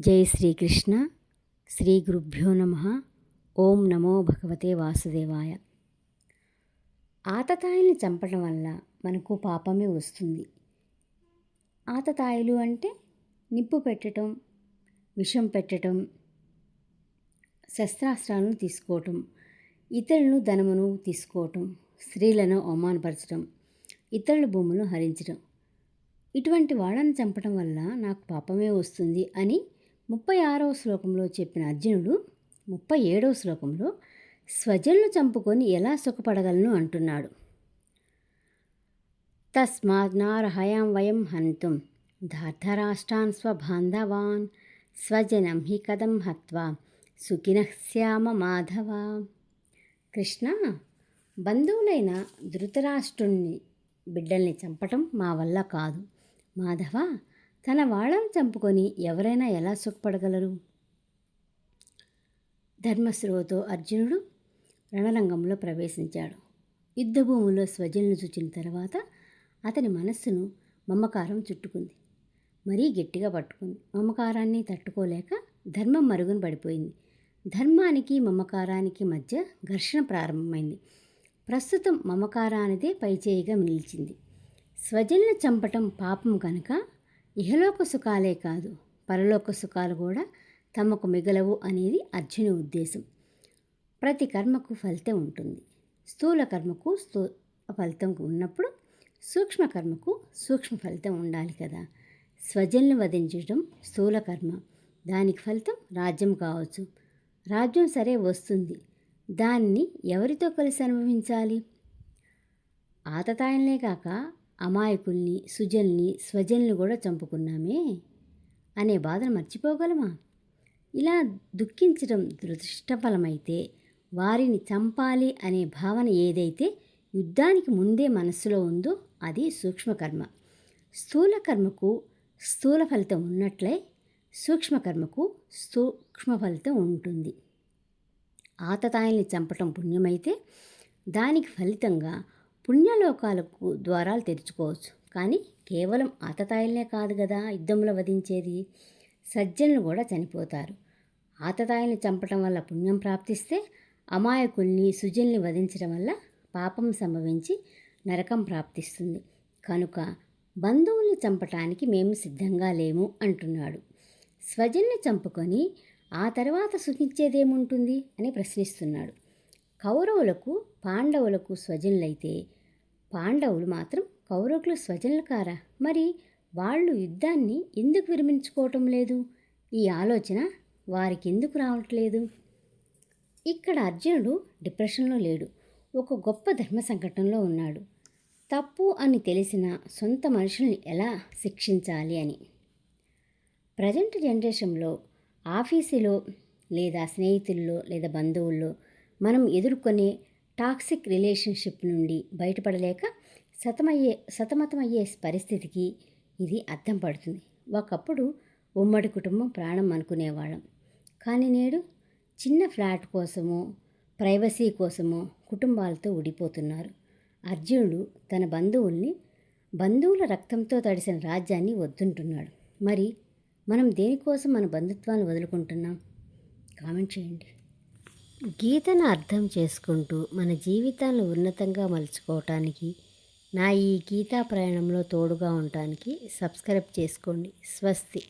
జై శ్రీకృష్ణ. శ్రీ గురుభ్యో నమ. ఓం నమో భగవతే వాసుదేవాయ. ఆతతాయిల్ని చంపడం వల్ల మనకు పాపమే వస్తుంది. ఆతతాయిలు అంటే నిప్పు పెట్టడం, విషం పెట్టడం, శస్త్రాస్త్రాలను తీసుకోవటం, ఇతరులను ధనమును తీసుకోవటం, స్త్రీలను అవమానపరచడం, ఇతరుల భూములను హరించడం. ఇటువంటి వాళ్ళని చంపడం వల్ల నాకు పాపమే వస్తుంది అని 36వ శ్లోకంలో చెప్పిన అర్జునుడు 37వ శ్లోకంలో స్వజనులు చంపుకొని ఎలా సుఖపడగలను అంటున్నాడు. తస్మాత్ నార్హయాం వయం హంతుం ధార్ధరాష్ట్రాన్ స్వబాంధవాన్ స్వజనం హి కథం హత్వా సుఖినః శ్యామ మాధవ. కృష్ణ, బంధువులైన ధృతరాష్ట్రుని బిడ్డల్ని చంపటం మా వల్ల కాదు. మాధవ, తన వాళ్ళను చంపుకొని ఎవరైనా ఎలా సుఖపడగలరు? ధర్మశ్రోతో అర్జునుడు రణరంగంలో ప్రవేశించాడు. యుద్ధభూమిలో స్వజనులను చూచిన తర్వాత అతని మనస్సును మమకారం చుట్టుకుంది. మరీ గట్టిగా పట్టుకుంది. మమకారాన్ని తట్టుకోలేక ధర్మం మరుగున పడిపోయింది. ధర్మానికి మమకారానికి మధ్య ఘర్షణ ప్రారంభమైంది. ప్రస్తుతం మమకారానిదే పైచేయిగా నిలిచింది. స్వజనులను చంపటం పాపం కనుక ఇహలోక సుఖాలే కాదు, పరలోక సుఖాలు కూడా తమకు మిగలవు అనేది అర్జుని ఉద్దేశం. ప్రతి కర్మకు ఫలితం ఉంటుంది. స్థూల కర్మకు ఫలితం ఉన్నప్పుడు సూక్ష్మ కర్మకు సూక్ష్మ ఫలితం ఉండాలి కదా. స్వజనులను వధించడం స్థూల కర్మ, దానికి ఫలితం రాజ్యం కావచ్చు. రాజ్యం సరే వస్తుంది, దాన్ని ఎవరితో కలిసి అనుభవించాలి? ఆతతాయలనే కాక అమాయకుల్ని, సుజల్ని, స్వజల్ని కూడా చంపుకున్నామే అనే బాధను మర్చిపోగలమా? ఇలా దుఃఖించడం దృష్టఫలమైతే వారిని చంపాలి అనే భావన ఏదైతే యుద్ధానికి ముందే మనస్సులో ఉందో అది సూక్ష్మకర్మ. స్థూల కర్మకు స్థూల ఫలితం ఉన్నట్లే సూక్ష్మకర్మకు సూక్ష్మ ఫలితం ఉంటుంది. ఆతతాయిల్ని చంపటం పుణ్యమైతే దానికి ఫలితంగా పుణ్యలోకాలకు ద్వారాలు తెరుచుకోవచ్చు. కానీ కేవలం ఆతతాయిలనే కాదు కదా యుద్ధంలో వధించేది, సజ్జనులు కూడా చనిపోతారు. ఆతతాయిల్ని చంపటం వల్ల పుణ్యం ప్రాప్తిస్తే అమాయకుల్ని, సుజల్ని వధించడం వల్ల పాపం సంభవించి నరకం ప్రాప్తిస్తుంది. కనుక బంధువుల్ని చంపటానికి మేము సిద్ధంగా లేము అంటున్నాడు. స్వజల్ని చంపుకొని ఆ తర్వాత సుఖించేదేముంటుంది అని ప్రశ్నిస్తున్నాడు. కౌరవులకు పాండవులకు స్వజనులైతే పాండవులు మాత్రం కౌరవులకు స్వజనులు కారా? మరి వాళ్ళు యుద్ధాన్ని ఎందుకు విరమించుకోవటం లేదు? ఈ ఆలోచన వారికి ఎందుకు రావట్లేదు? ఇక్కడ అర్జునుడు డిప్రెషన్లో లేడు, ఒక గొప్ప ధర్మ సంకటంలో ఉన్నాడు. తప్పు అని తెలిసిన సొంత మనుషుల్ని ఎలా శిక్షించాలి అని. ప్రజెంట్ జనరేషన్లో ఆఫీసులో లేదా స్నేహితుల్లో లేదా బంధువుల్లో మనం ఎదుర్కొనే టాక్సిక్ రిలేషన్షిప్ నుండి బయటపడలేక సతమతమయ్యే పరిస్థితికి ఇది అర్థం పడుతుంది. ఒకప్పుడు ఉమ్మడి కుటుంబం ప్రాణం అనుకునేవాళ్ళం, కానీ నేడు చిన్న ఫ్లాట్ కోసమో ప్రైవసీ కోసమో కుటుంబాలతో ఊడిపోతున్నారు. అర్జునుడు తన బంధువుల రక్తంతో తడిసిన రాజ్యాన్ని వద్దుంటున్నాడు. మరి మనం దేనికోసం మన బంధుత్వాన్ని వదులుకుంటున్నాం? కామెంట్ చేయండి. గీతను అర్థం చేసుకుంటూ మన జీవితాన్ని ఉన్నతంగా మలుచుకోవటానికి, నా ఈ గీతా ప్రయాణంలో తోడుగా ఉండటానికి సబ్స్క్రైబ్ చేసుకోండి. స్వస్తి.